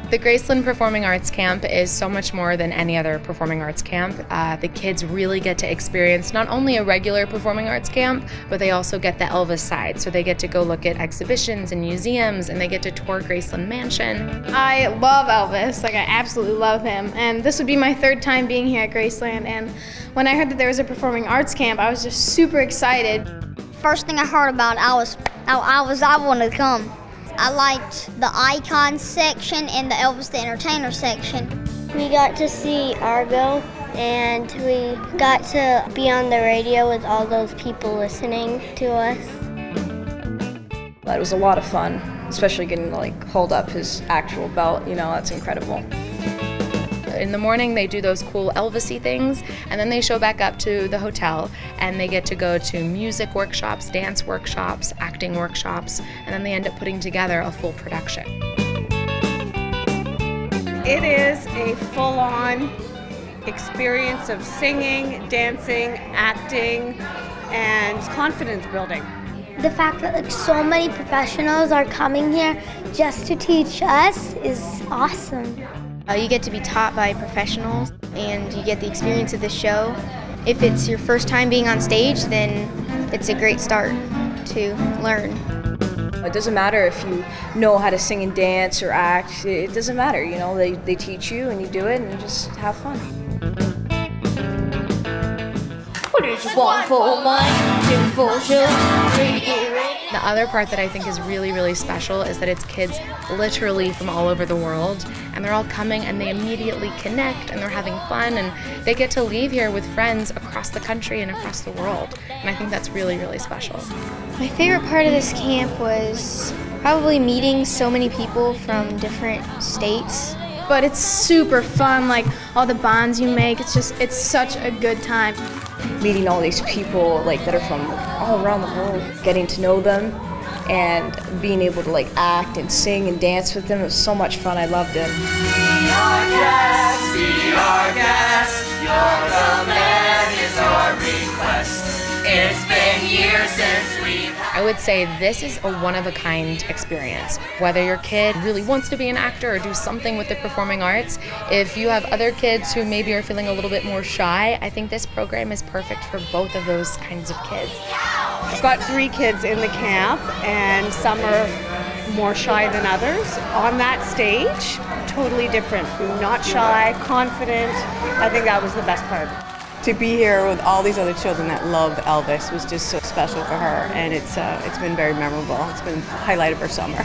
The Graceland Performing Arts Camp is so much more than any other performing arts camp. The kids really get to experience not only a regular performing arts camp, but they also get the Elvis side. So they get to go look at exhibitions and museums, and they get to tour Graceland Mansion. I love Elvis, I absolutely love him. And this would be my third time being here at Graceland. And when I heard that there was a performing arts camp, I was just super excited. First thing I heard about I wanted to come. I liked the icon section and the Elvis the Entertainer section. We got to see Argo, and we got to be on the radio with all those people listening to us. It was a lot of fun, especially getting to hold up his actual belt. You know, that's incredible. In the morning they do those cool Elvis-y things, and then they show back up to the hotel and they get to go to music workshops, dance workshops, acting workshops, and then they end up putting together a full production. It is a full-on experience of singing, dancing, acting, and confidence building. The fact that so many professionals are coming here just to teach us is awesome. You get to be taught by professionals, and you get the experience of the show. If it's your first time being on stage, then it's a great start to learn. It doesn't matter if you know how to sing and dance or act. It doesn't matter, you know, they teach you and you do it and you just have fun. What is one for one, two for sure, three to get ready. The other part that I think is really, really special is that it's kids literally from all over the world, and they're all coming and they immediately connect and they're having fun, and they get to leave here with friends across the country and across the world. And I think that's really, really special. My favorite part of this camp was probably meeting so many people from different states. But it's super fun, all the bonds you make, it's such a good time. Meeting all these people that are from all around the world, getting to know them and being able to act and sing and dance with them. It was so much fun. I loved it. Be our guest, your command is our request. It's been years since we've I would say this is a one-of-a-kind experience. Whether your kid really wants to be an actor or do something with the performing arts, if you have other kids who maybe are feeling a little bit more shy, I think this program is perfect for both of those kinds of kids. I've got 3 kids in the camp, and some are more shy than others. On that stage, totally different. Not shy, confident. I think that was the best part. To be here with all these other children that love Elvis was just so special for her, and it's been very memorable. It's been the highlight of her summer.